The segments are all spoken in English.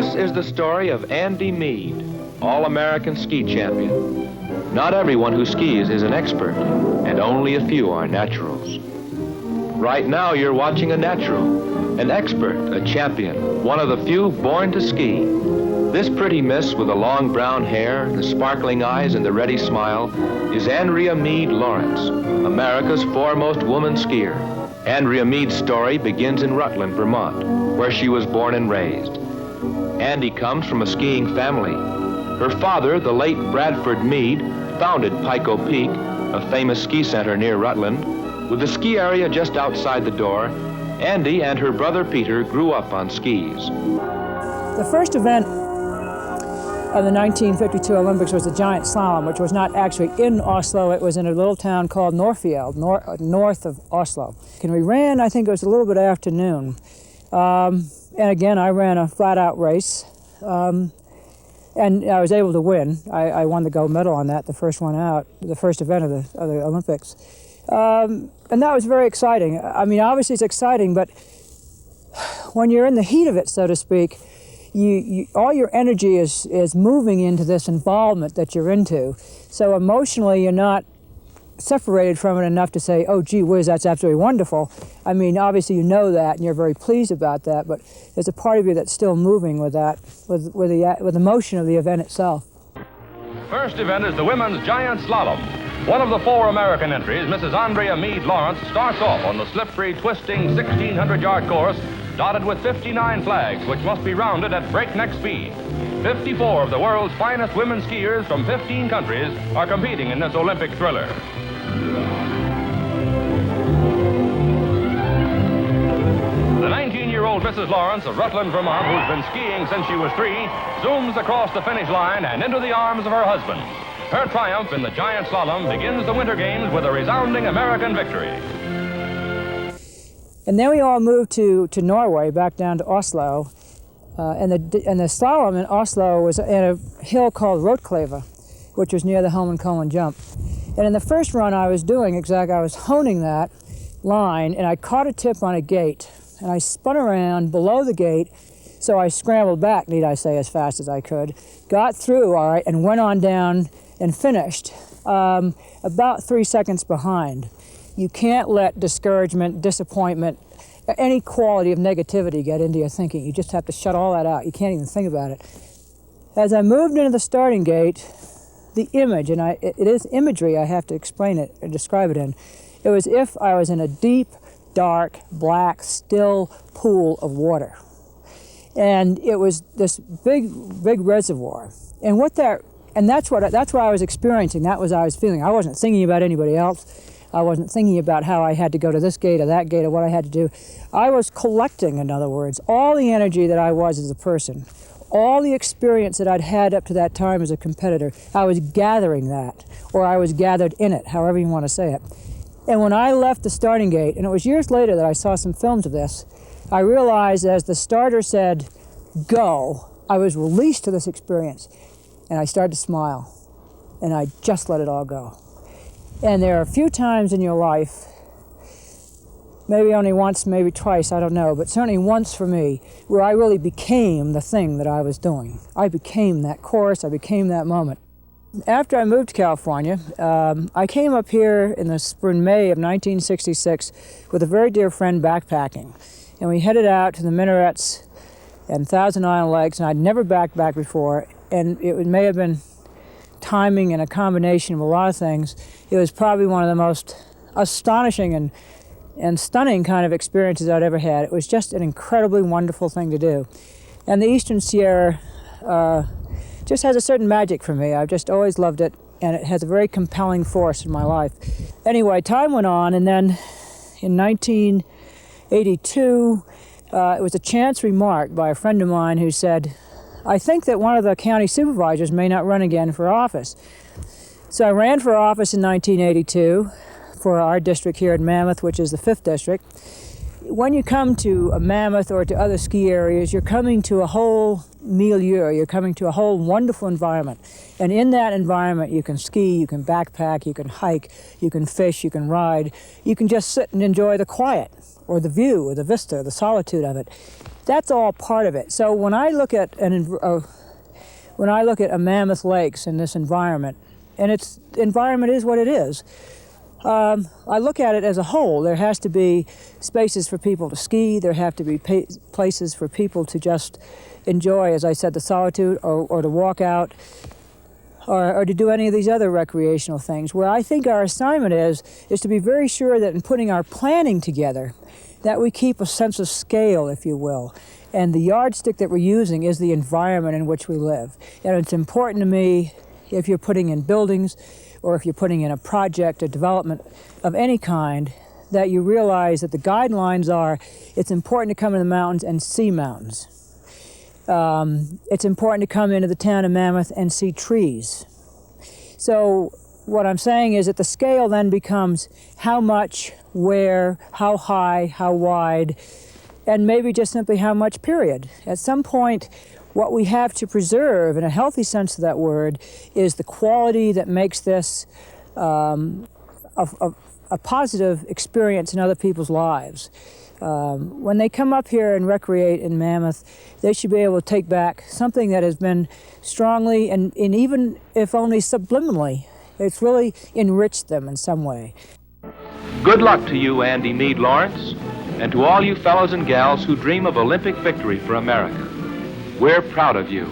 This is the story of Andy Meade, All-American ski champion. Not everyone who skis is an expert, and only a few are naturals. Right now you're watching a natural, an expert, a champion, one of the few born to ski. This pretty miss with the long brown hair, the sparkling eyes, and the ready smile is Andrea Meade Lawrence, America's foremost woman skier. Andrea Meade's story begins in Rutland, Vermont, where she was born and raised. Andy comes from a skiing family. Her father, the late Bradford Meade, founded Pico Peak, a famous ski center near Rutland. With the ski area just outside the door, Andy and her brother Peter grew up on skis. The first event of the 1952 Olympics was the giant slalom, which was not actually in Oslo. It was in a little town called Norfjell, north of Oslo. And we ran, I think it was a little bit after noon. And again, I ran a flat-out race, and I was able to win. I won the gold medal on that, the first one out, the first event of the Olympics. And that was very exciting. I mean, obviously it's exciting, but when you're in the heat of it, so to speak, all your energy is moving into this involvement that you're into. So emotionally, you're not separated from it enough to say, oh, gee whiz, that's absolutely wonderful. I mean, obviously you know that and you're very pleased about that, but there's a part of you that's still moving with that, with the motion of the event itself. First event is the women's giant slalom. One of the 4 American entries, Mrs. Andrea Meade Lawrence, starts off on the slippery, twisting 1,600-yard course dotted with 59 flags, which must be rounded at breakneck speed. 54 of the world's finest women skiers from 15 countries are competing in this Olympic thriller. The 19-year-old Mrs. Lawrence of Rutland, Vermont, who's been skiing since she was 3, zooms across the finish line and into the arms of her husband. Her triumph in the giant slalom begins the Winter Games with a resounding American victory. And then we all moved to Norway, back down to Oslo. And the slalom in Oslo was in a hill called Rotkleve, which was near the Holmenkollen jump. And in the first run I was doing I was honing that line, and I caught a tip on a gate, and I spun around below the gate, so I scrambled back, need I say, as fast as I could, got through all right, and went on down and finished about 3 seconds behind. You can't let discouragement, disappointment, any quality of negativity get into your thinking. You just have to shut all that out. You can't even think about it. As I moved into the starting gate, the image, and it is imagery I have to explain it or describe it in, it was if I was in a deep, dark, black, still pool of water. And it was this big reservoir. And that's what I was experiencing. That was what I was feeling. I wasn't thinking about anybody else. I wasn't thinking about how I had to go to this gate or that gate or what I had to do. I was collecting, in other words, all the energy that I was as a person, all the experience that I'd had up to that time as a competitor. I was gathering that, or I was gathered in it, however you want to say it. And when I left the starting gate, and it was years later that I saw some films of this, I realized as the starter said, go, I was released to this experience. And I started to smile, and I just let it all go. And there are a few times in your life, maybe only once, maybe twice, I don't know, but certainly once for me, where I really became the thing that I was doing. I became that course, I became that moment. After I moved to California, I came up here in May of 1966 with a very dear friend backpacking. And we headed out to the Minarets and Thousand Island Lakes, and I'd never backpacked before, and it may have been timing and a combination of a lot of things. It was probably one of the most astonishing and stunning kind of experiences I'd ever had. It was just an incredibly wonderful thing to do. And the Eastern Sierra just has a certain magic for me. I've just always loved it, and it has a very compelling force in my life. Anyway, time went on, and then in 1982, it was a chance remark by a friend of mine who said, I think that one of the county supervisors may not run again for office. So I ran for office in 1982 for our district here in Mammoth, which is the 5th district. when you come to a Mammoth or to other ski areas, you're coming to a whole milieu, you're coming to a whole wonderful environment. And in that environment, you can ski, you can backpack, you can hike, you can fish, you can ride, you can just sit and enjoy the quiet, or the view, or the vista, or the solitude of it. That's all part of it. So when I look at a Mammoth Lakes in this environment, and its environment is what it is, I look at it as a whole. There has to be spaces for people to ski. There have to be places for people to just enjoy, as I said, the solitude, or to walk out, or to do any of these other recreational things. Where I think our assignment is to be very sure that in putting our planning together, that we keep a sense of scale, if you will. And the yardstick that we're using is the environment in which we live. And it's important to me, if you're putting in buildings, or if you're putting in a project, a development of any kind, that you realize that the guidelines are, it's important to come into the mountains and see mountains. It's important to come into the town of Mammoth and see trees. So what I'm saying is that the scale then becomes how much, where, how high, how wide, and maybe just simply how much, period. At some point, what we have to preserve, in a healthy sense of that word, is the quality that makes this a positive experience in other people's lives. When they come up here and recreate in Mammoth, they should be able to take back something that has been strongly, and even if only subliminally, it's really enriched them in some way. Good luck to you, Andy Meade Lawrence, and to all you fellows and gals who dream of Olympic victory for America. We're proud of you.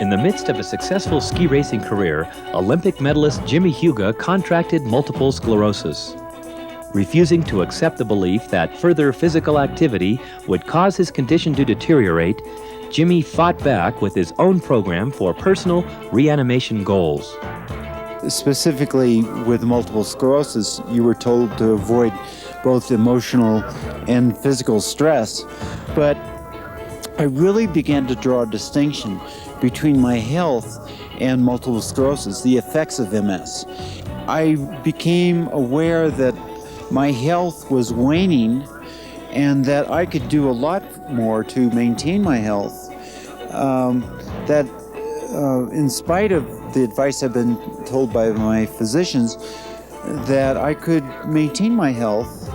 In the midst of a successful ski racing career, Olympic medalist Jimmy Heuga contracted multiple sclerosis. Refusing to accept the belief that further physical activity would cause his condition to deteriorate, Jimmy fought back with his own program for personal reanimation goals. Specifically with multiple sclerosis, you were told to avoid both emotional and physical stress, but I really began to draw a distinction between my health and multiple sclerosis, the effects of MS. I became aware that my health was waning and that I could do a lot more to maintain my health. In spite of the advice I've been told by my physicians, that I could maintain my health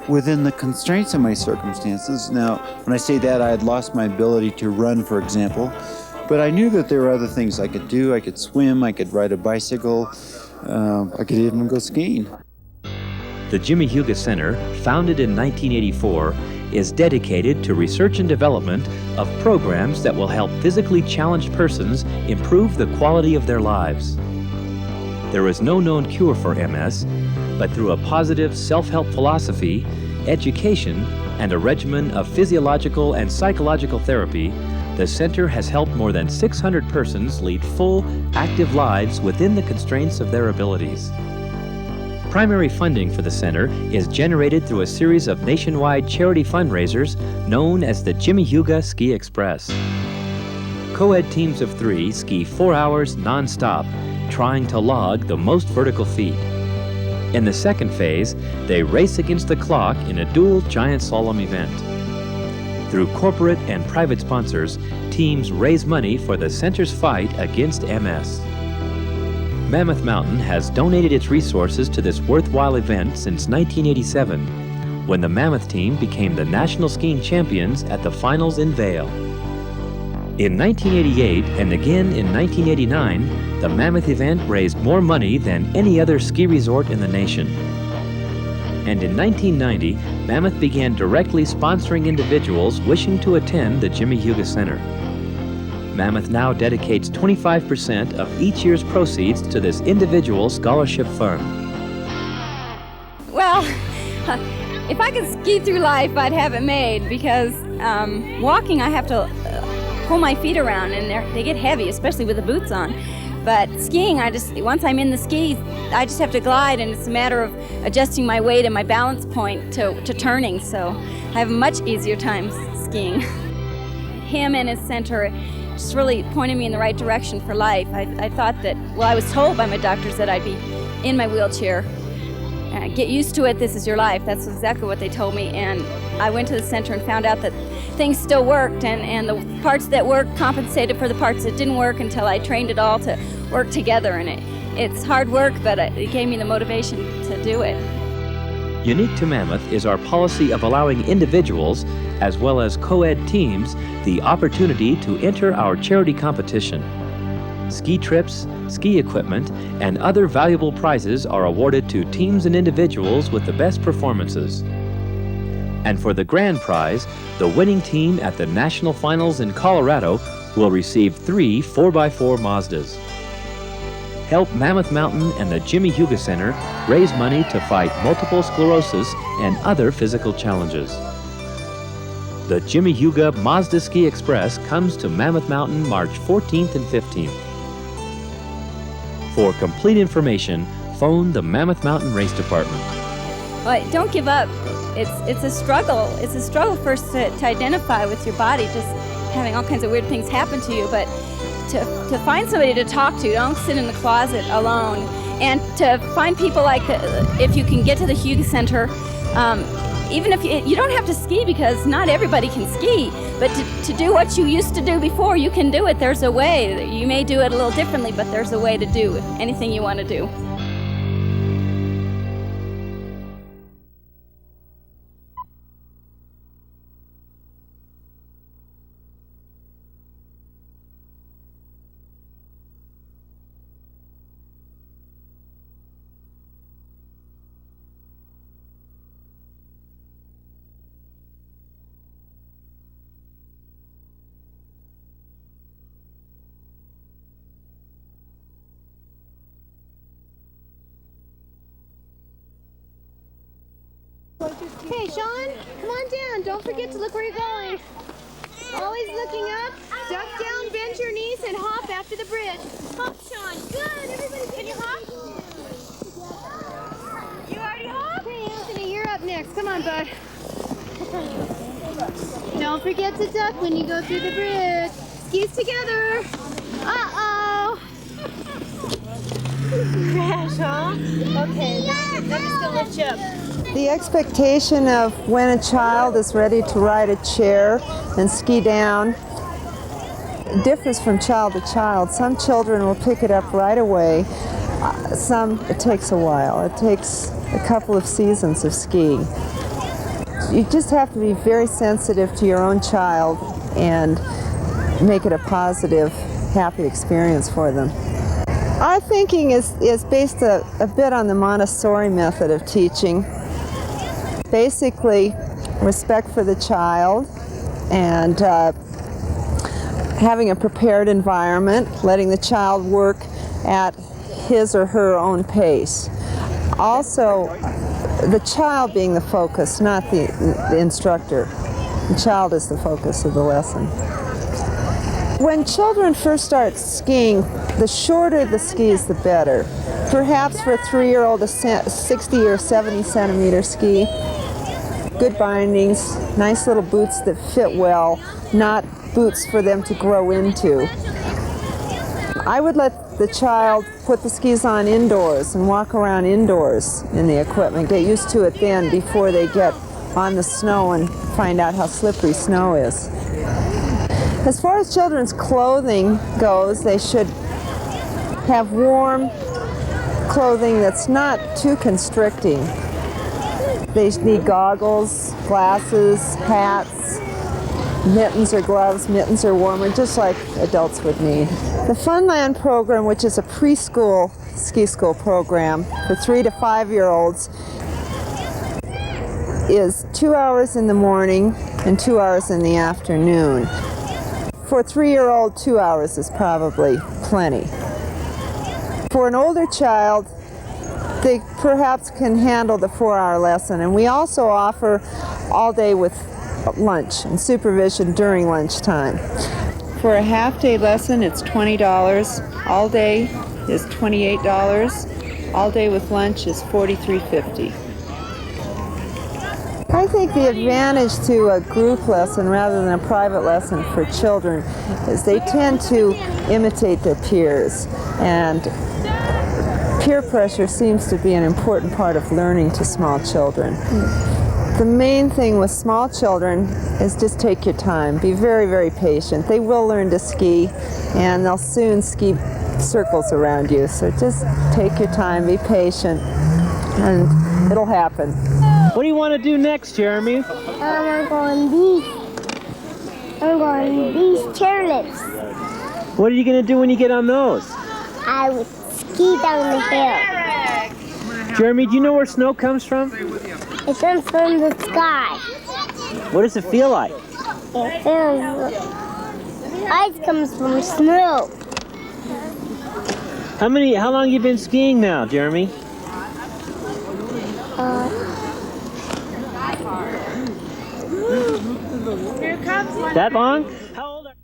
within the constraints of my circumstances. Now, when I say that, I had lost my ability to run, for example, but I knew that there were other things I could do. I could swim, I could ride a bicycle, I could even go skiing. The Jimmy Heuga Center, founded in 1984, is dedicated to research and development of programs that will help physically challenged persons improve the quality of their lives. There is no known cure for MS, but through a positive self-help philosophy, education, and a regimen of physiological and psychological therapy, the center has helped more than 600 persons lead full, active lives within the constraints of their abilities. Primary funding for the center is generated through a series of nationwide charity fundraisers known as the Jimmy Heuga Ski Express. Co-ed teams of 3 ski 4 hours non-stop, trying to log the most vertical feet. In the second phase, they race against the clock in a dual giant slalom event. Through corporate and private sponsors, teams raise money for the center's fight against MS. Mammoth Mountain has donated its resources to this worthwhile event since 1987, when the Mammoth team became the national skiing champions at the finals in Vail. In 1988 and again in 1989, the Mammoth event raised more money than any other ski resort in the nation. And in 1990, Mammoth began directly sponsoring individuals wishing to attend the Jimmy Heuga Center. Mammoth now dedicates 25% of each year's proceeds to this individual scholarship fund. Well, if I could ski through life, I'd have it made, because walking I have to pull my feet around, and they get heavy, especially with the boots on. But skiing, once I'm in the skis, I just have to glide, and it's a matter of adjusting my weight and my balance point to turning, so I have a much easier time skiing. Him and his center just really pointed me in the right direction for life. I thought that, well, I was told by my doctors that I'd be in my wheelchair. Get used to it, this is your life. That's exactly what they told me, and I went to the center and found out that things still worked, and the parts that worked compensated for the parts that didn't work until I trained it all to work together. And it's hard work, but it gave me the motivation to do it. Unique to Mammoth is our policy of allowing individuals, as well as co-ed teams, the opportunity to enter our charity competition. Ski trips, ski equipment, and other valuable prizes are awarded to teams and individuals with the best performances. And for the grand prize, the winning team at the national finals in Colorado will receive 3 4x4 Mazdas. Help Mammoth Mountain and the Jimmy Heuga Center raise money to fight multiple sclerosis and other physical challenges. The Jimmy Heuga Mazda Ski Express comes to Mammoth Mountain March 14th and 15th. For complete information, phone the Mammoth Mountain Race Department. Well, don't give up. It's a struggle. It's a struggle first to identify with your body, just having all kinds of weird things happen to you, but to find somebody to talk to. Don't sit in the closet alone. And to find people like, if you can get to the Heuga Center, even if you don't have to ski, because not everybody can ski, but to do what you used to do before, you can do it. There's a way. You may do it a little differently, but there's a way to do anything you want to do. Hey, Sean, come on down. Don't forget to look where you're going. Always looking up. Duck down, bend your knees, and hop after the bridge. Hop, Sean. Good. Everybody, can you hop? You already hop? Hey, Anthony, you're up next. Come on, bud. Don't forget to duck when you go through the bridge. Skis together. Uh-oh. Crash, huh? Okay, I'm just gonna lift you up. The expectation of when a child is ready to ride a chair and ski down differs from child to child. Some children will pick it up right away. Some, it takes a while. It takes a couple of seasons of skiing. You just have to be very sensitive to your own child and make it a positive, happy experience for them. Our thinking is based a bit on the Montessori method of teaching. Basically, respect for the child and having a prepared environment, letting the child work at his or her own pace. Also, the child being the focus, not the instructor. The child is the focus of the lesson. When children first start skiing, the shorter the skis, the better. Perhaps for a 3-year-old, a 60 or 70 centimeter ski. Good bindings, nice little boots that fit well, not boots for them to grow into. I would let the child put the skis on indoors and walk around indoors in the equipment, get used to it then before they get on the snow and find out how slippery snow is. As far as children's clothing goes, they should have warm, clothing that's not too constricting. They need goggles, glasses, hats, mittens or gloves, mittens or warmer, just like adults would need. The Funland program, which is a preschool ski school program for 3 to 5-year-olds, is 2 hours in the morning and 2 hours in the afternoon. For a 3-year-old, 2 hours is probably plenty. For an older child, they perhaps can handle the 4-hour lesson, and we also offer all day with lunch and supervision during lunchtime. For a half-day lesson, it's $20. All day is $28. All day with lunch is $43.50. I think the advantage to a group lesson rather than a private lesson for children is they tend to imitate their peers, and peer pressure seems to be an important part of learning to small children. The main thing with small children is just take your time. Be very, very patient. They will learn to ski, and they'll soon ski circles around you. So just take your time, be patient, and it'll happen. What do you want to do next, Jeremy? I'm going these chairlifts. What are you going to do when you get on those? I would ski down the hill. Jeremy, do you know where snow comes from? It comes from the sky. What does it feel like? It feels... Ice comes from snow. How long have you been skiing now, Jeremy? That long? How old are you?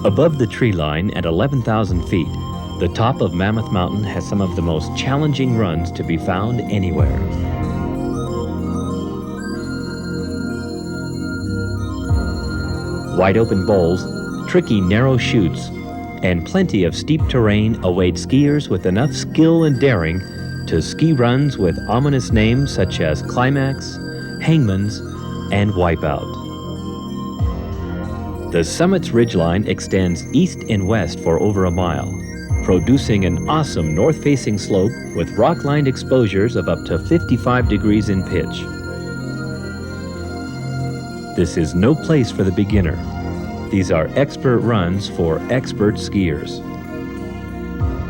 Above the tree line at 11,000 feet, the top of Mammoth Mountain has some of the most challenging runs to be found anywhere. Wide open bowls, tricky narrow chutes, and plenty of steep terrain await skiers with enough skill and daring to ski runs with ominous names such as Climax, Hangman's, and Wipeout. The summit's ridgeline extends east and west for over a mile, producing an awesome north-facing slope with rock-lined exposures of up to 55 degrees in pitch. This is no place for the beginner. These are expert runs for expert skiers.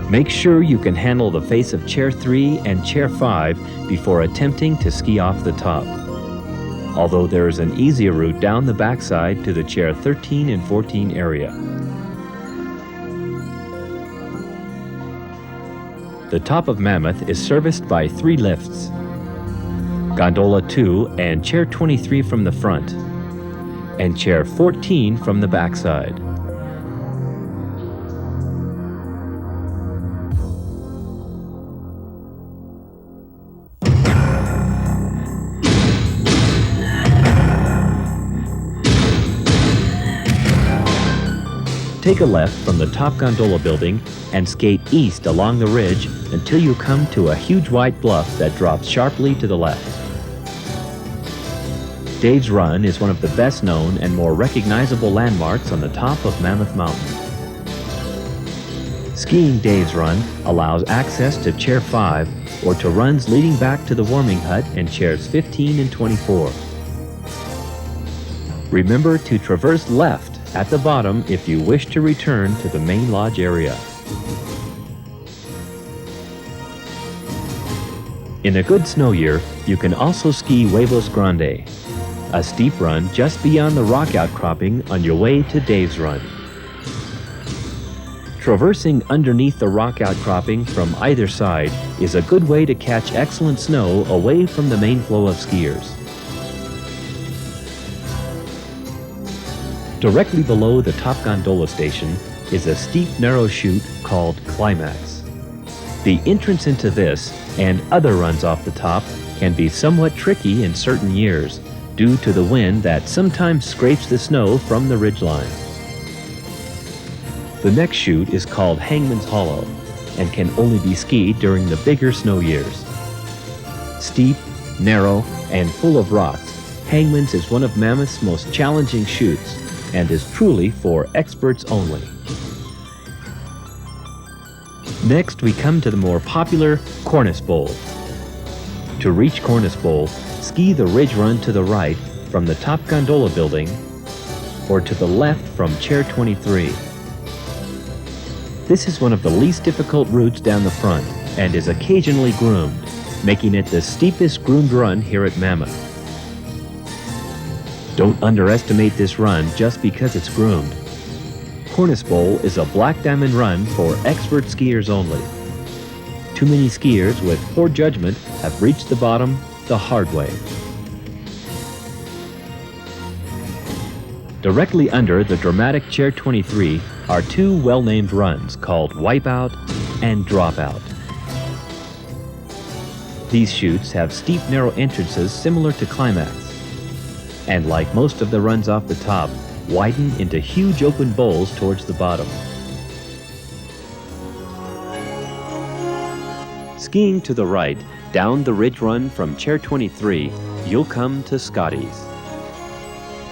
Make sure you can handle the face of Chair 3 and Chair 5 before attempting to ski off the top. Although there is an easier route down the backside to the Chair 13 and 14 area. The top of Mammoth is serviced by 3 lifts. Gondola 2 and Chair 23 from the front, and Chair 14 from the backside. Take a left from the top gondola building and skate east along the ridge until you come to a huge white bluff that drops sharply to the left. Dave's Run is one of the best known and more recognizable landmarks on the top of Mammoth Mountain. Skiing Dave's Run allows access to Chair 5 or to runs leading back to the warming hut in Chairs 15 and 24. Remember to traverse left at the bottom if you wish to return to the main lodge area. In a good snow year, you can also ski Huevos Grande, a steep run just beyond the rock outcropping on your way to Dave's Run. Traversing underneath the rock outcropping from either side is a good way to catch excellent snow away from the main flow of skiers. Directly below the top gondola station is a steep, narrow chute called Climax. The entrance into this and other runs off the top can be somewhat tricky in certain years due to the wind that sometimes scrapes the snow from the ridgeline. The next chute is called Hangman's Hollow and can only be skied during the bigger snow years. Steep, narrow, and full of rocks, Hangman's is one of Mammoth's most challenging chutes and is truly for experts only. Next, we come to the more popular Cornice Bowl. To reach Cornice Bowl, ski the ridge run to the right from the top gondola building or to the left from Chair 23. This is one of the least difficult routes down the front and is occasionally groomed, making it the steepest groomed run here at Mammoth. Don't underestimate this run just because it's groomed. Cornice Bowl is a black diamond run for expert skiers only. Too many skiers with poor judgment have reached the bottom the hard way. Directly under the dramatic Chair 23 are two well-named runs called Wipeout and Dropout. These chutes have steep, narrow entrances similar to Climax, and like most of the runs off the top, widen into huge open bowls towards the bottom. Skiing to the right, down the ridge run from Chair 23, you'll come to Scotty's.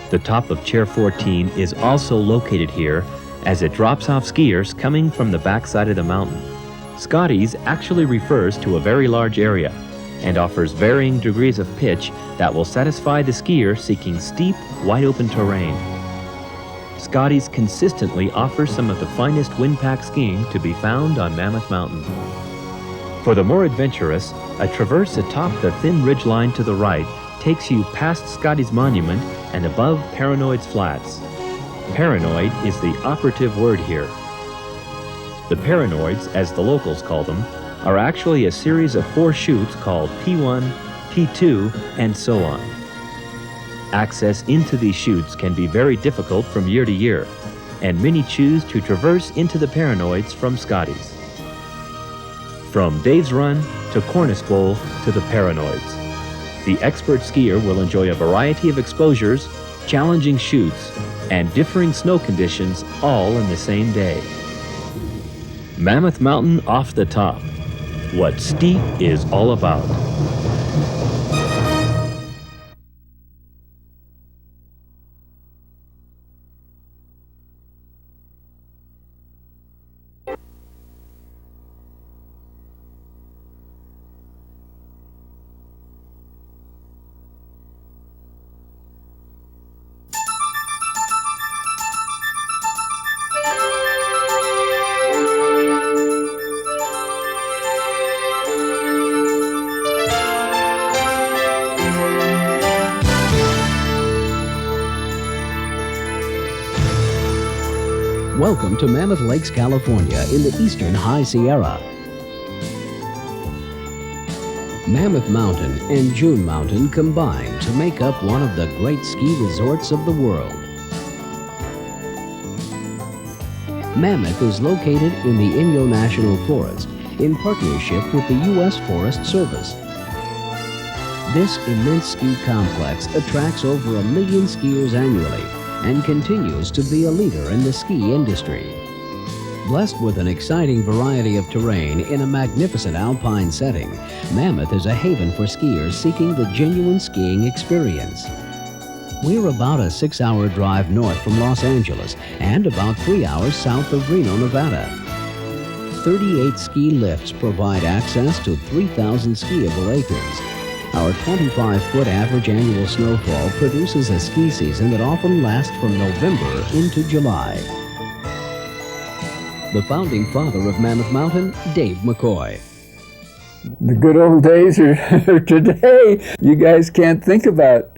The top of Chair 14 is also located here as it drops off skiers coming from the backside of the mountain. Scotty's actually refers to a very large area and offers varying degrees of pitch that will satisfy the skier seeking steep, wide-open terrain. Scotty's consistently offers some of the finest wind-pack skiing to be found on Mammoth Mountain. For the more adventurous, a traverse atop the thin ridgeline to the right takes you past Scotty's Monument and above Paranoid's Flats. Paranoid is the operative word here. The Paranoids, as the locals call them, are actually a series of 4 chutes called P1, P2, and so on. Access into these chutes can be very difficult from year to year, and many choose to traverse into the Paranoids from Scotty's. From Dave's Run to Cornice Bowl to the Paranoids, the expert skier will enjoy a variety of exposures, challenging chutes, and differing snow conditions all in the same day. Mammoth Mountain off the top. What steep is all about. Welcome to Mammoth Lakes, California, in the eastern High Sierra. Mammoth Mountain and June Mountain combine to make up one of the great ski resorts of the world. Mammoth is located in the Inyo National Forest in partnership with the U.S. Forest Service. This immense ski complex attracts over 1 million skiers annually and continues to be a leader in the ski industry. Blessed with an exciting variety of terrain in a magnificent alpine setting, Mammoth is a haven for skiers seeking the genuine skiing experience. We're about a 6-hour drive north from Los Angeles and about 3 hours south of Reno, Nevada. 38 ski lifts provide access to 3,000 skiable acres. Our 25-foot average annual snowfall produces a ski season that often lasts from November into July. The founding father of Mammoth Mountain, Dave McCoy. The good old days are today. You guys can't think about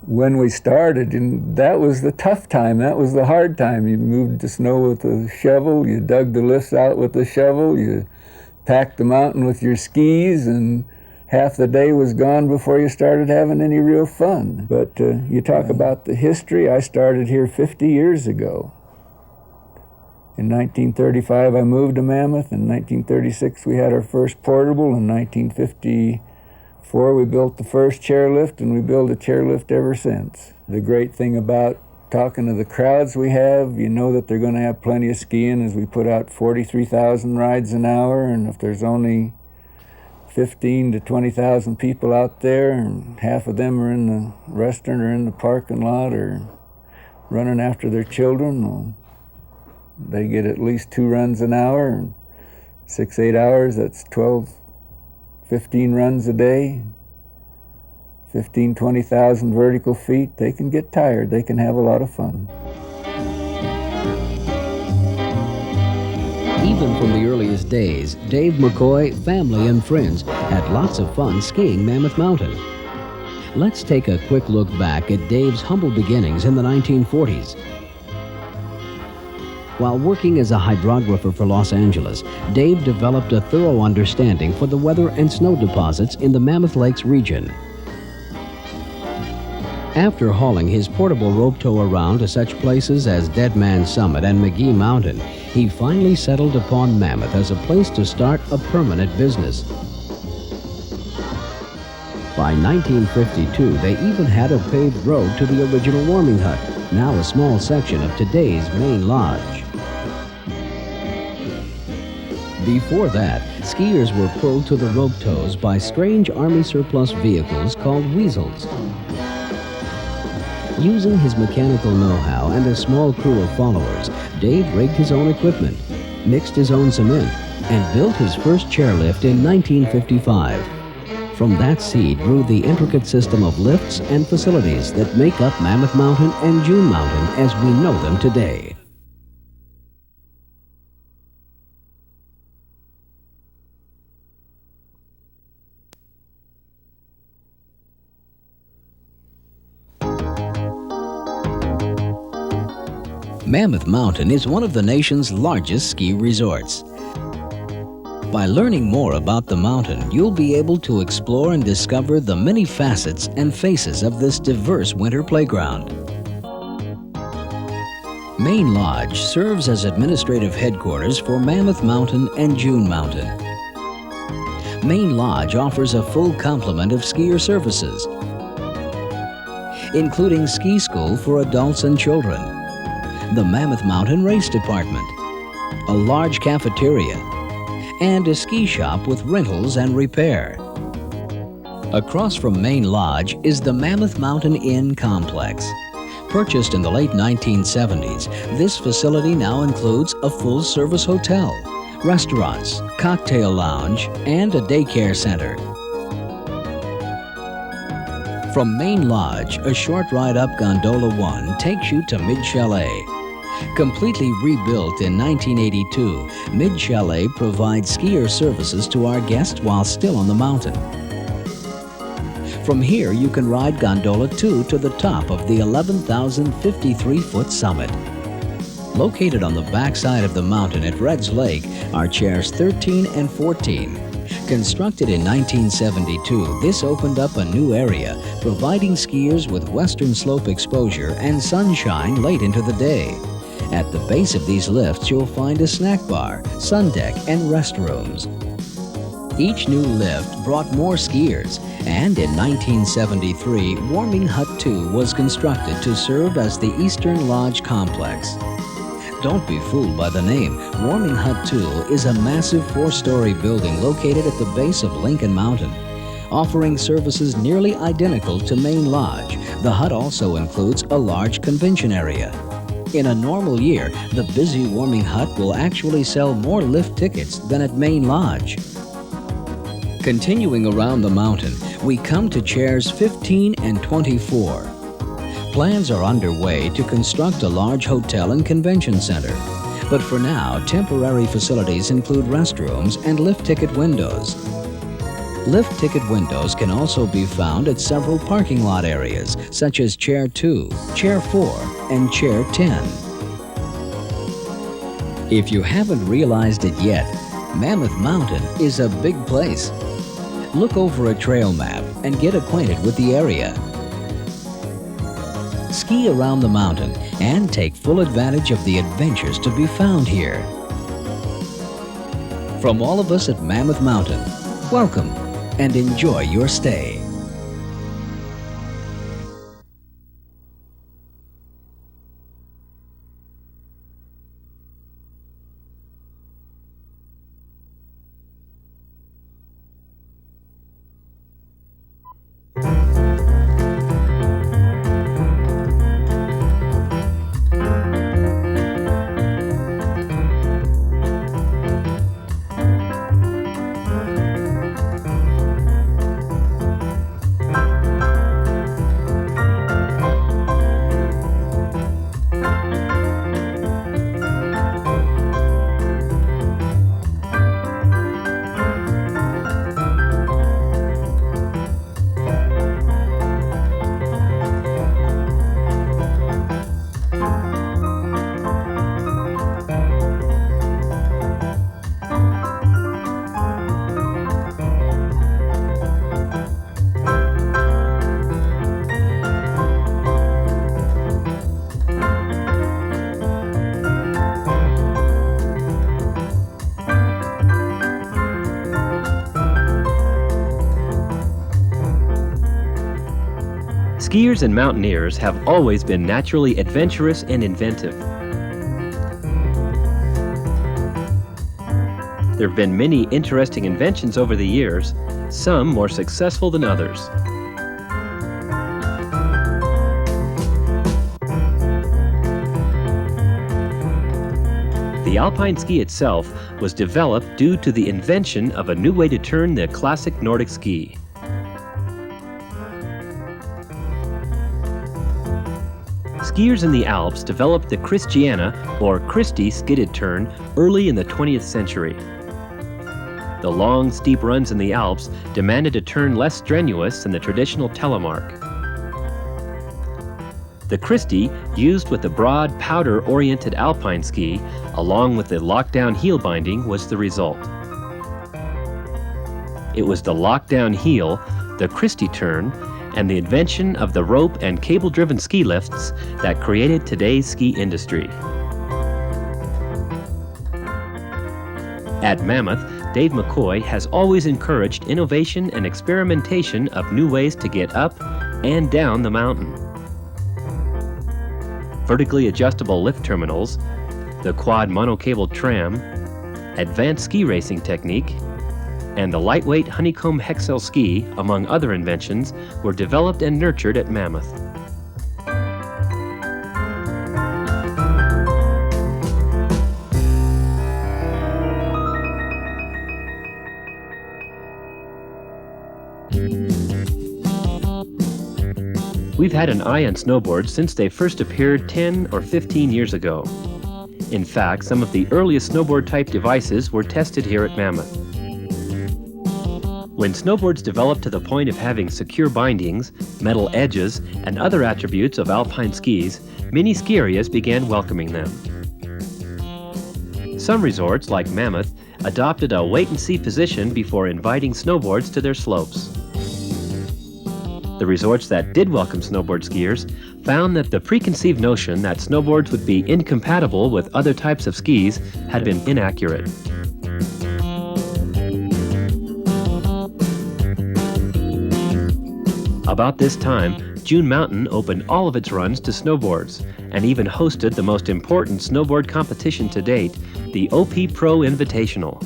when we started, and that was the tough time. That was the hard time. You moved the snow with a shovel, you dug the lifts out with the shovel, you packed the mountain with your skis, and half the day was gone before you started having any real fun. But you talk about the history. I started here 50 years ago. In 1935, I moved to Mammoth. In 1936, we had our first portable. In 1954, we built the first chairlift, and we built a chairlift ever since. The great thing about talking to the crowds we have, you know that they're going to have plenty of skiing, as we put out 43,000 rides an hour, and if there's only 15 to 20,000 people out there, and half of them are in the restaurant or in the parking lot or running after their children, well, they get at least 2 runs an hour, and 6-8 hours, that's 12, 15 runs a day, 15, 20,000 vertical feet. They can get tired. They can have a lot of fun. Even from the earliest days, Dave McCoy, family, and friends had lots of fun skiing Mammoth Mountain. Let's take a quick look back at Dave's humble beginnings in the 1940s. While working as a hydrographer for Los Angeles, Dave developed a thorough understanding for the weather and snow deposits in the Mammoth Lakes region. After hauling his portable rope tow around to such places as Dead Man's Summit and McGee Mountain, he finally settled upon Mammoth as a place to start a permanent business. By 1952, they even had a paved road to the original warming hut, now a small section of today's main lodge. Before that, skiers were pulled to the rope tows by strange Army surplus vehicles called weasels. Using his mechanical know-how and a small crew of followers, Dave rigged his own equipment, mixed his own cement, and built his first chairlift in 1955. From that seed grew the intricate system of lifts and facilities that make up Mammoth Mountain and June Mountain as we know them today. Mammoth Mountain is one of the nation's largest ski resorts. By learning more about the mountain, you'll be able to explore and discover the many facets and faces of this diverse winter playground. Main Lodge serves as administrative headquarters for Mammoth Mountain and June Mountain. Main Lodge offers a full complement of skier services, including ski school for adults and children, the Mammoth Mountain Race Department, a large cafeteria, and a ski shop with rentals and repair. Across from Main Lodge is the Mammoth Mountain Inn Complex. Purchased in the late 1970s, this facility now includes a full-service hotel, restaurants, cocktail lounge, and a daycare center. From Main Lodge, a short ride up Gondola 1 takes you to Meade Chalet. Completely rebuilt in 1982, Meade Chalet provides skier services to our guests while still on the mountain. From here, you can ride Gondola 2 to the top of the 11,053-foot summit. Located on the backside of the mountain at Red's Lake are chairs 13 and 14. Constructed in 1972, this opened up a new area, providing skiers with western slope exposure and sunshine late into the day. At the base of these lifts, you'll find a snack bar, sun deck, and restrooms. Each new lift brought more skiers, and in 1973, Warming Hut 2 was constructed to serve as the Eastern Lodge Complex. Don't be fooled by the name. Warming Hut 2 is a massive 4-story building located at the base of Lincoln Mountain. Offering services nearly identical to Main Lodge, the hut also includes a large convention area. In a normal year, the busy Warming Hut will actually sell more lift tickets than at Main Lodge. Continuing around the mountain, we come to chairs 15 and 24. Plans are underway to construct a large hotel and convention center. But for now, temporary facilities include restrooms and lift ticket windows. Lift ticket windows can also be found at several parking lot areas, such as Chair 2, Chair 4, and Chair 10. If you haven't realized it yet, Mammoth Mountain is a big place. Look over a trail map and get acquainted with the area. Ski around the mountain and take full advantage of the adventures to be found here. From all of us at Mammoth Mountain, welcome and enjoy your stay. Skiers and mountaineers have always been naturally adventurous and inventive. There have been many interesting inventions over the years, some more successful than others. The alpine ski itself was developed due to the invention of a new way to turn the classic Nordic ski. Skiers in the Alps developed the Christiana, or Christie, skidded turn early in the 20th century. The long, steep runs in the Alps demanded a turn less strenuous than the traditional telemark. The Christie, used with the broad, powder-oriented alpine ski, along with the lockdown heel binding, was the result. It was the lockdown heel, the Christie turn, and the invention of the rope and cable-driven ski lifts that created today's ski industry. At Mammoth, Dave McCoy has always encouraged innovation and experimentation of new ways to get up and down the mountain. Vertically adjustable lift terminals, the quad monocable tram, advanced ski racing technique, and the lightweight honeycomb hexel ski, among other inventions, were developed and nurtured at Mammoth. We've had an eye on snowboards since they first appeared 10 or 15 years ago. In fact, some of the earliest snowboard-type devices were tested here at Mammoth. When snowboards developed to the point of having secure bindings, metal edges, and other attributes of alpine skis, many ski areas began welcoming them. Some resorts, like Mammoth, adopted a wait-and-see position before inviting snowboards to their slopes. The resorts that did welcome snowboard skiers found that the preconceived notion that snowboards would be incompatible with other types of skis had been inaccurate. About this time, June Mountain opened all of its runs to snowboards and even hosted the most important snowboard competition to date, the OP Pro Invitational.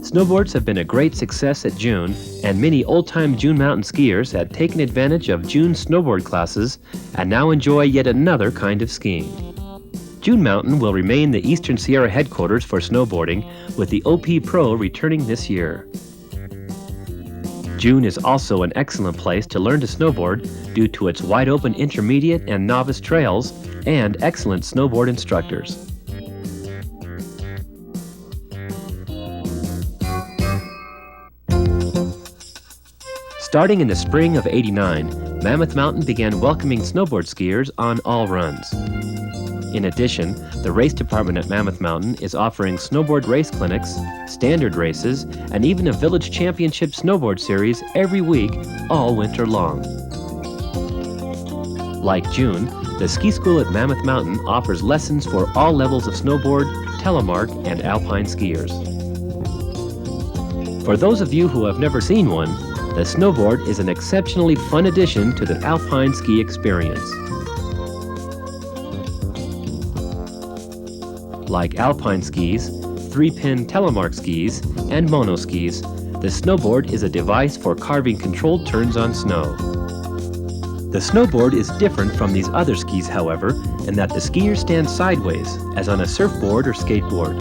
Snowboards have been a great success at June, and many old-time June Mountain skiers have taken advantage of June's snowboard classes and now enjoy yet another kind of skiing. June Mountain will remain the Eastern Sierra headquarters for snowboarding, with the OP Pro returning this year. June is also an excellent place to learn to snowboard due to its wide-open intermediate and novice trails and excellent snowboard instructors. Starting in the spring of '89, Mammoth Mountain began welcoming snowboard skiers on all runs. In addition, the race department at Mammoth Mountain is offering snowboard race clinics, standard races, and even a village championship snowboard series every week, all winter long. Like June, the ski school at Mammoth Mountain offers lessons for all levels of snowboard, telemark, and alpine skiers. For those of you who have never seen one, the snowboard is an exceptionally fun addition to the alpine ski experience. Like alpine skis, 3-pin telemark skis, and mono skis, the snowboard is a device for carving controlled turns on snow. The snowboard is different from these other skis, however, in that the skier stands sideways, as on a surfboard or skateboard.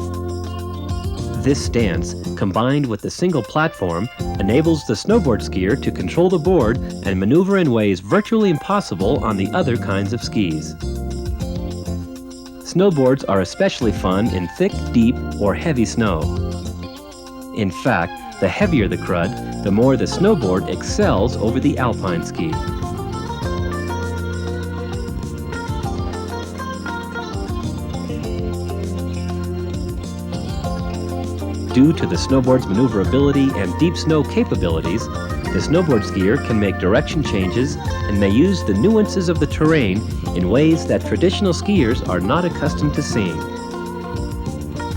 This stance, combined with the single platform, enables the snowboard skier to control the board and maneuver in ways virtually impossible on the other kinds of skis. Snowboards are especially fun in thick, deep, or heavy snow. In fact, the heavier the crud, the more the snowboard excels over the alpine ski. Due to the snowboard's maneuverability and deep snow capabilities, the snowboard skier can make direction changes and may use the nuances of the terrain in ways that traditional skiers are not accustomed to seeing.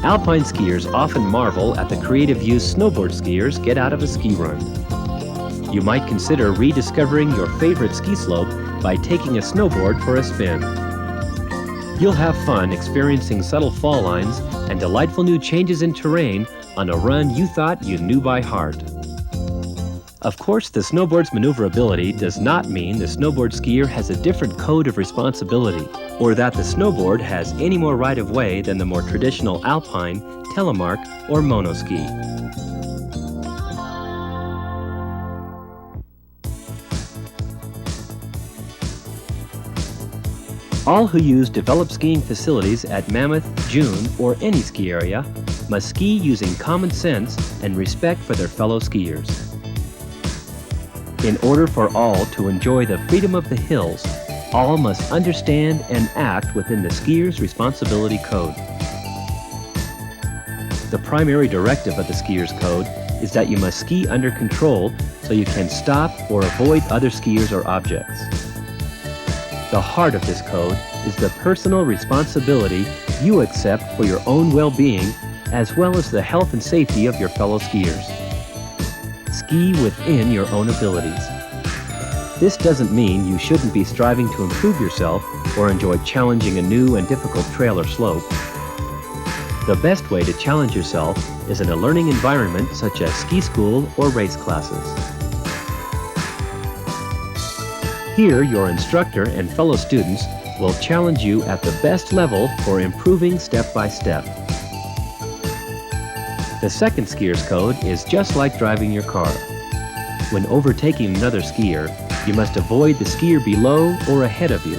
Alpine skiers often marvel at the creative use snowboard skiers get out of a ski run. You might consider rediscovering your favorite ski slope by taking a snowboard for a spin. You'll have fun experiencing subtle fall lines and delightful new changes in terrain on a run you thought you knew by heart. Of course, the snowboard's maneuverability does not mean the snowboard skier has a different code of responsibility, or that the snowboard has any more right-of-way than the more traditional alpine, telemark, or monoski. All who use developed skiing facilities at Mammoth, June, or any ski area must ski using common sense and respect for their fellow skiers. In order for all to enjoy the freedom of the hills, all must understand and act within the skier's responsibility code. The primary directive of the skier's code is that you must ski under control so you can stop or avoid other skiers or objects. The heart of this code is the personal responsibility you accept for your own well-being as well as the health and safety of your fellow skiers. Ski within your own abilities. This doesn't mean you shouldn't be striving to improve yourself or enjoy challenging a new and difficult trail or slope. The best way to challenge yourself is in a learning environment such as ski school or race classes. Here, your instructor and fellow students will challenge you at the best level for improving step by step. The second skier's code is just like driving your car. When overtaking another skier, you must avoid the skier below or ahead of you.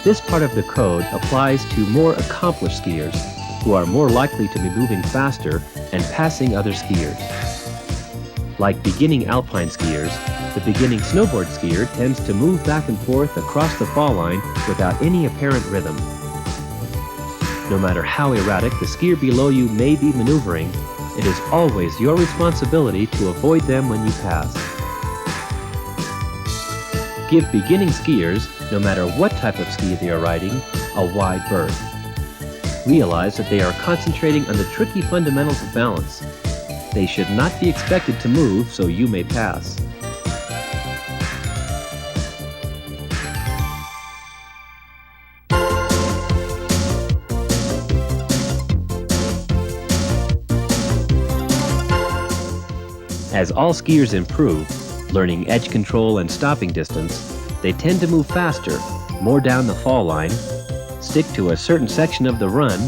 This part of the code applies to more accomplished skiers who are more likely to be moving faster and passing other skiers. Like beginning alpine skiers, the beginning snowboard skier tends to move back and forth across the fall line without any apparent rhythm. No matter how erratic the skier below you may be maneuvering, it is always your responsibility to avoid them when you pass. Give beginning skiers, no matter what type of ski they are riding, a wide berth. Realize that they are concentrating on the tricky fundamentals of balance. They should not be expected to move so you may pass. As all skiers improve, learning edge control and stopping distance, they tend to move faster, more down the fall line, stick to a certain section of the run,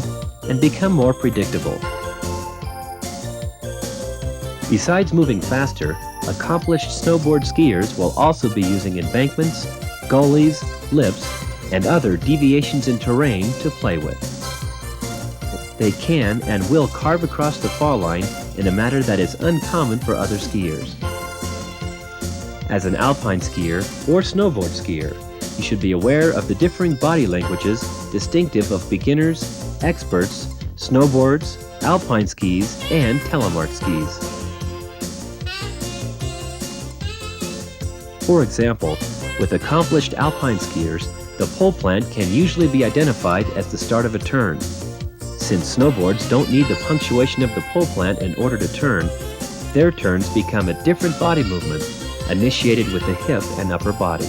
and become more predictable. Besides moving faster, accomplished snowboard skiers will also be using embankments, gullies, lips, and other deviations in terrain to play with. They can and will carve across the fall line in a manner that is uncommon for other skiers. As an alpine skier or snowboard skier, you should be aware of the differing body languages distinctive of beginners, experts, snowboards, alpine skis, and telemark skis. For example, with accomplished alpine skiers, the pole plant can usually be identified as the start of a turn. Since snowboards don't need the punctuation of the pole plant in order to turn, their turns become a different body movement, initiated with the hip and upper body.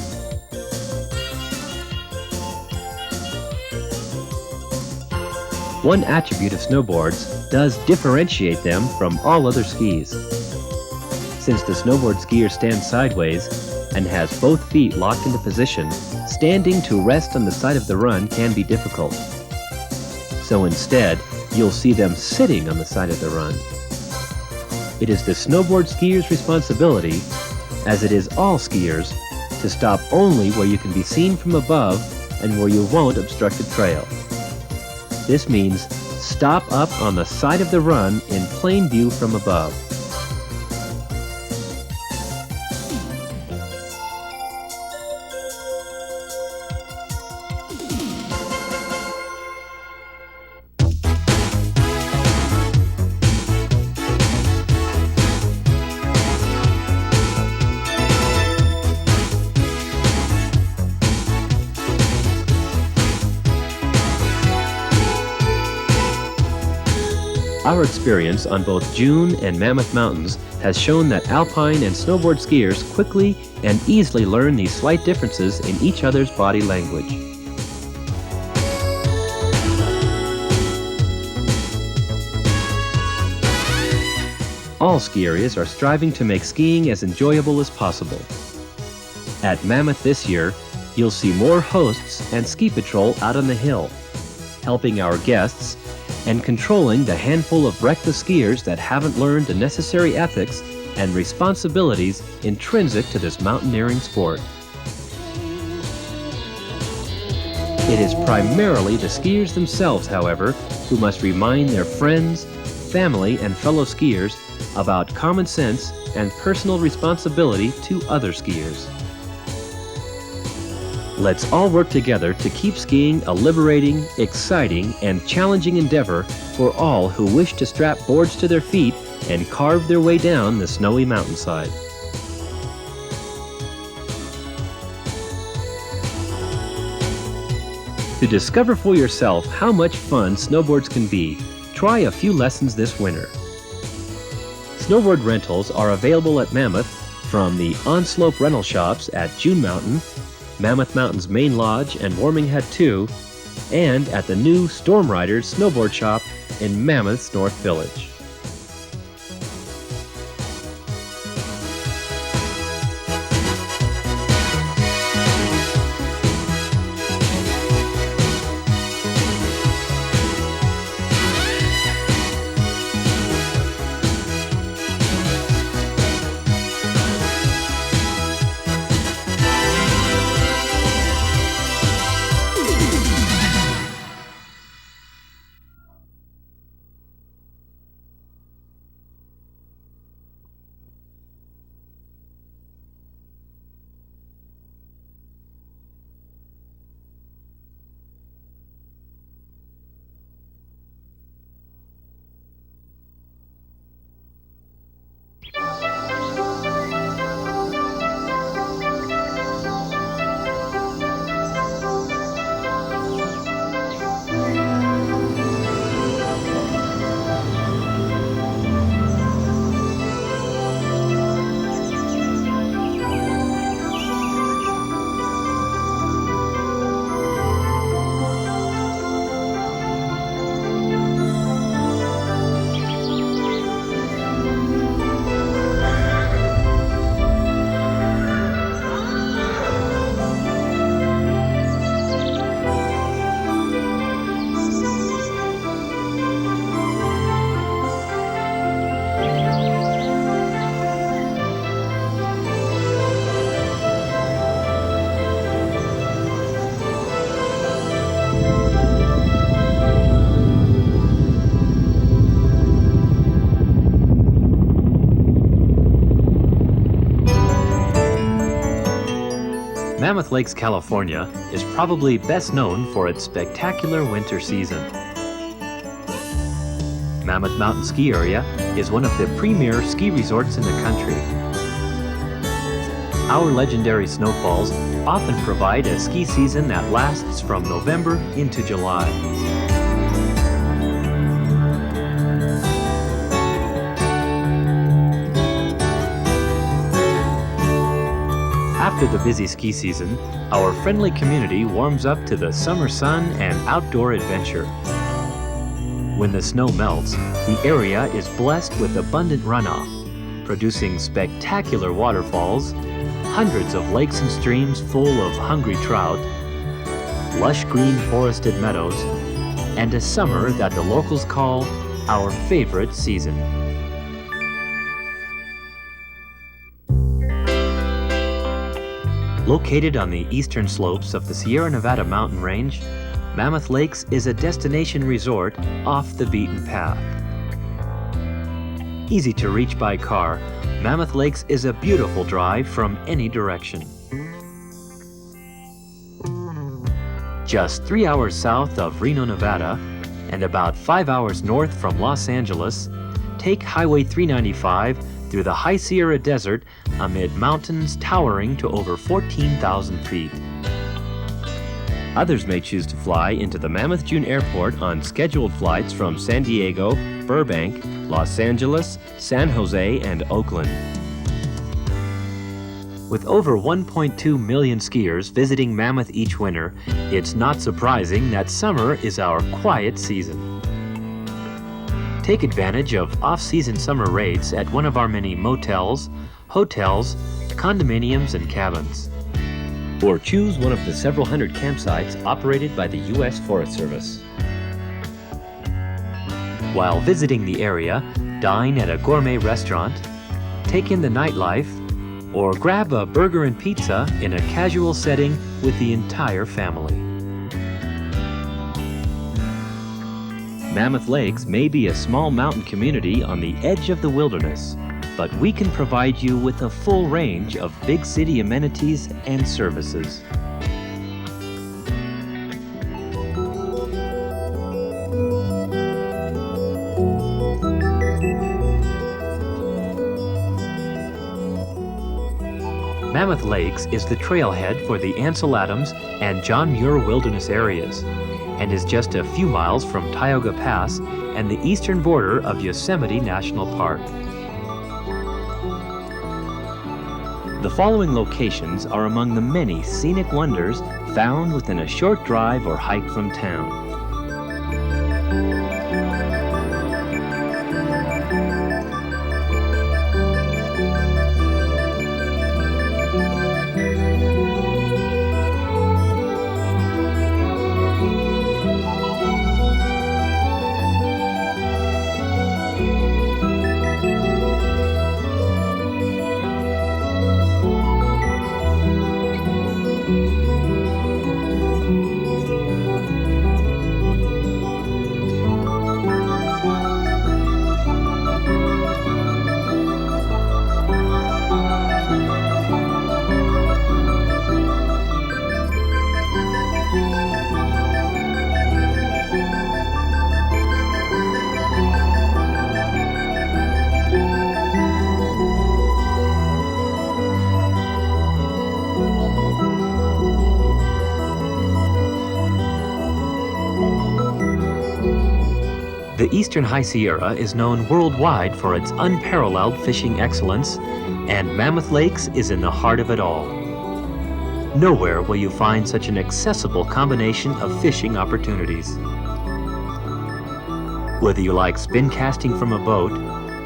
One attribute of snowboards does differentiate them from all other skis. Since the snowboard skier stands sideways and has both feet locked into position, standing to rest on the side of the run can be difficult. So instead, you'll see them sitting on the side of the run. It is the snowboard skier's responsibility, as it is all skiers, to stop only where you can be seen from above and where you won't obstruct the trail. This means stop up on the side of the run in plain view from above. Our experience on both June and Mammoth Mountains has shown that alpine and snowboard skiers quickly and easily learn these slight differences in each other's body language. All ski areas are striving to make skiing as enjoyable as possible. At Mammoth this year, you'll see more hosts and ski patrol out on the hill, helping our guests and controlling the handful of reckless skiers that haven't learned the necessary ethics and responsibilities intrinsic to this mountaineering sport. It is primarily the skiers themselves, however, who must remind their friends, family, and fellow skiers about common sense and personal responsibility to other skiers. Let's all work together to keep skiing a liberating, exciting, and challenging endeavor for all who wish to strap boards to their feet and carve their way down the snowy mountainside. To discover for yourself how much fun snowboards can be, try a few lessons this winter. Snowboard rentals are available at Mammoth from the on-slope rental shops at June Mountain, Mammoth Mountain's main lodge and Warming Hut 2, and at the new Storm Riders snowboard shop in Mammoth's North Village. Mammoth Lakes, California is probably best known for its spectacular winter season. Mammoth Mountain Ski Area is one of the premier ski resorts in the country. Our legendary snowfalls often provide a ski season that lasts from November into July. After the busy ski season, our friendly community warms up to the summer sun and outdoor adventure. When the snow melts, the area is blessed with abundant runoff, producing spectacular waterfalls, hundreds of lakes and streams full of hungry trout, lush green forested meadows, and a summer that the locals call our favorite season. Located on the eastern slopes of the Sierra Nevada mountain range, Mammoth Lakes is a destination resort off the beaten path. Easy to reach by car, Mammoth Lakes is a beautiful drive from any direction. Just 3 hours south of Reno, Nevada, and about 5 hours north from Los Angeles, take Highway 395 through the High Sierra Desert amid mountains towering to over 14,000 feet. Others may choose to fly into the Mammoth June Airport on scheduled flights from San Diego, Burbank, Los Angeles, San Jose, and Oakland. With over 1.2 million skiers visiting Mammoth each winter, it's not surprising that summer is our quiet season. Take advantage of off-season summer rates at one of our many motels, hotels, condominiums, and cabins. Or choose one of the several hundred campsites operated by the U.S. Forest Service. While visiting the area, dine at a gourmet restaurant, take in the nightlife, or grab a burger and pizza in a casual setting with the entire family. Mammoth Lakes may be a small mountain community on the edge of the wilderness, but we can provide you with a full range of big city amenities and services. Mammoth Lakes is the trailhead for the Ansel Adams and John Muir Wilderness areas, and is just a few miles from Tioga Pass and the eastern border of Yosemite National Park. The following locations are among the many scenic wonders found within a short drive or hike from town. The Eastern High Sierra is known worldwide for its unparalleled fishing excellence, and Mammoth Lakes is in the heart of it all. Nowhere will you find such an accessible combination of fishing opportunities. Whether you like spin casting from a boat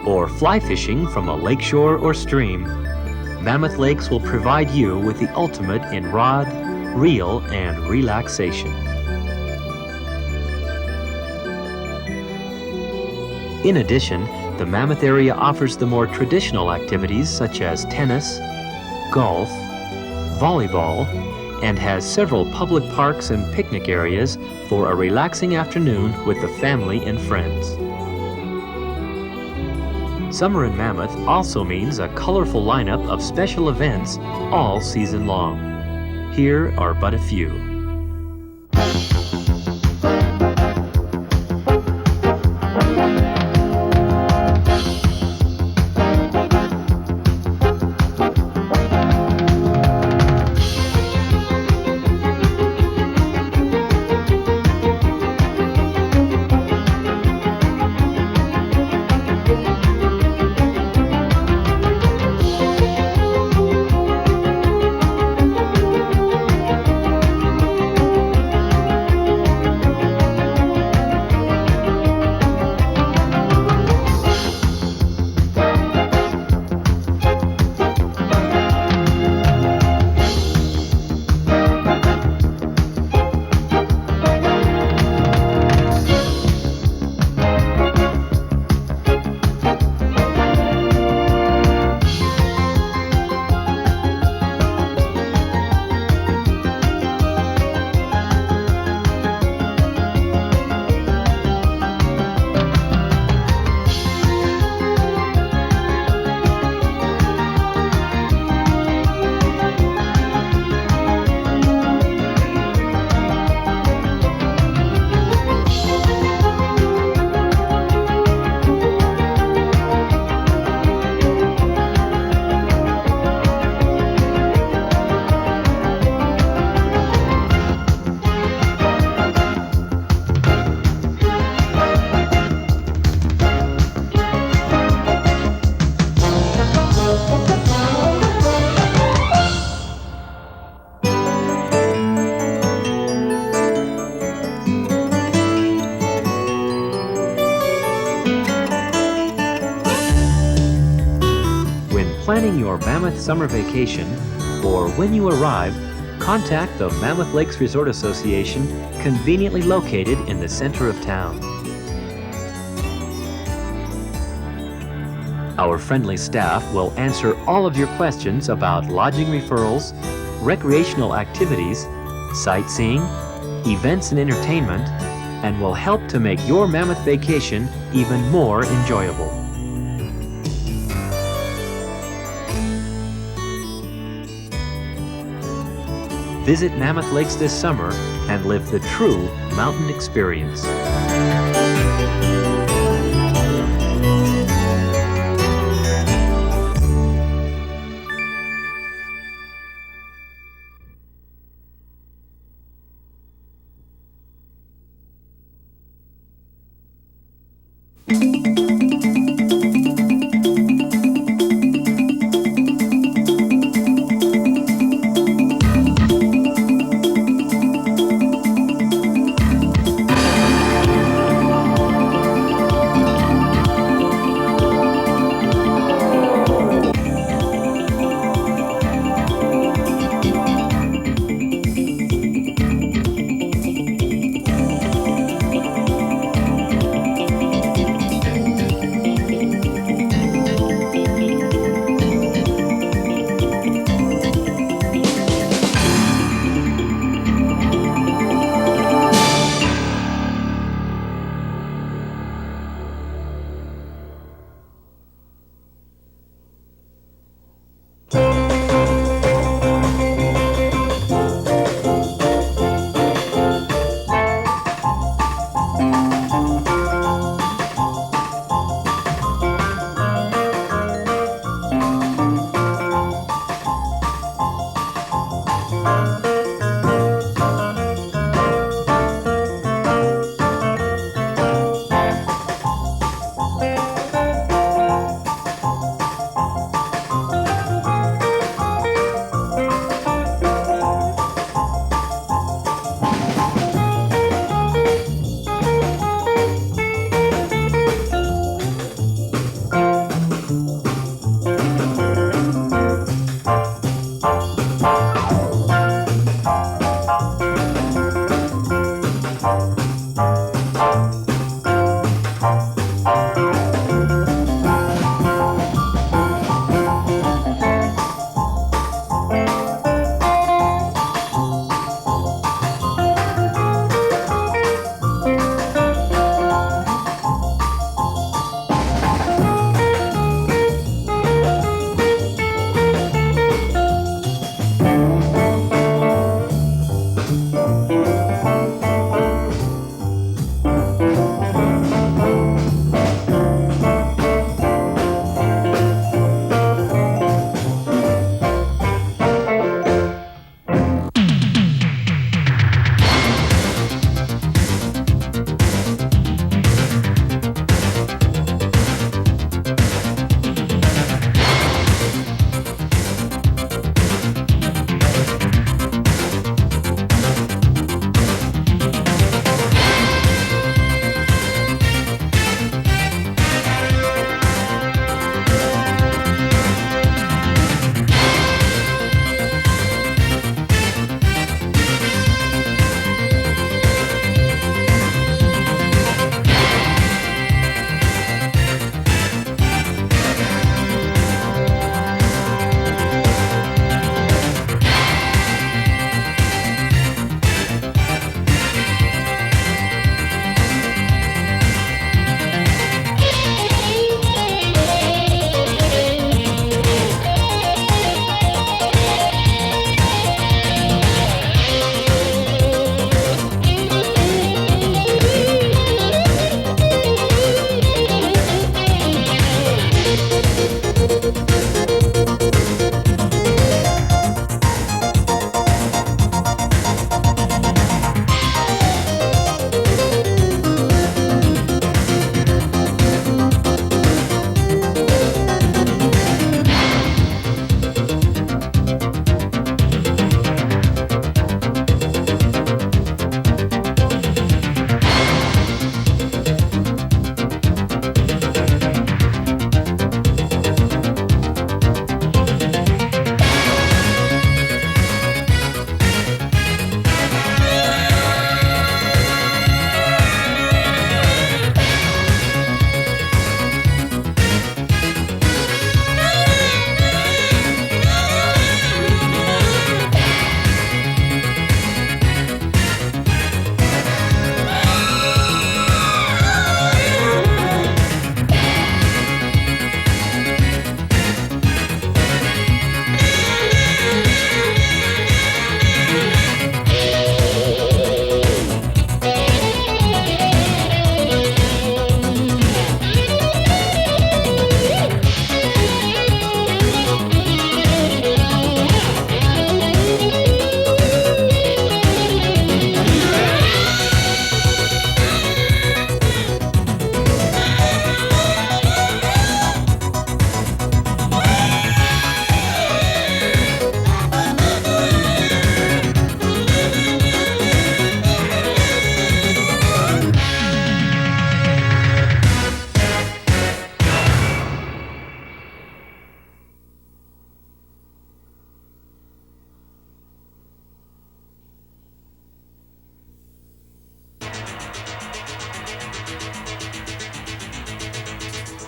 or fly fishing from a lakeshore or stream, Mammoth Lakes will provide you with the ultimate in rod, reel, and relaxation. In addition, the Mammoth area offers the more traditional activities such as tennis, golf, volleyball, and has several public parks and picnic areas for a relaxing afternoon with the family and friends. Summer in Mammoth also means a colorful lineup of special events all season long. here are but a few. Planning your Mammoth summer vacation, or when you arrive, contact the Mammoth Lakes Resort Association, conveniently located in the center of town. Our friendly staff will answer all of your questions about lodging referrals, recreational activities, sightseeing, events and entertainment, and will help to make your Mammoth vacation even more enjoyable. Visit Mammoth Lakes this summer and live the true mountain experience.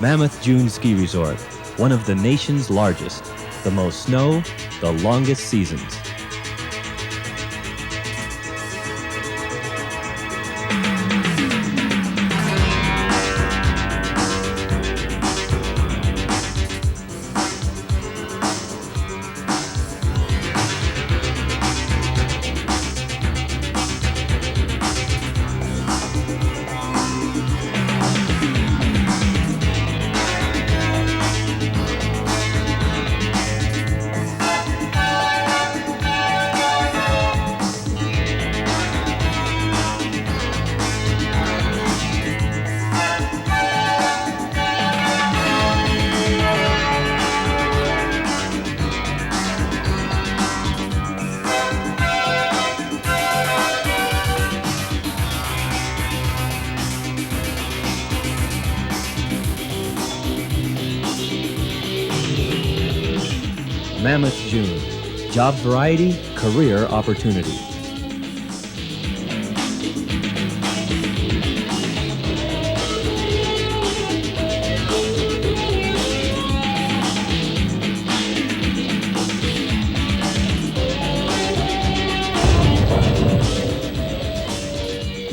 Mammoth June Ski Resort, one of the nation's largest, the most snow, the longest seasons. Mammoth June, job variety, career opportunity.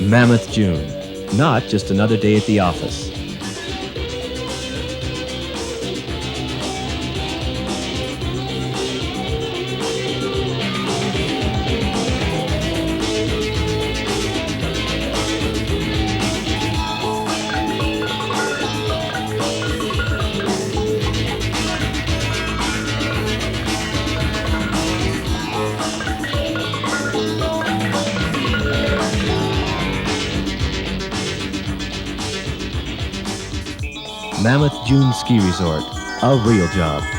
Mammoth June, not just another day at the office. Mammoth June Ski Resort, a real job.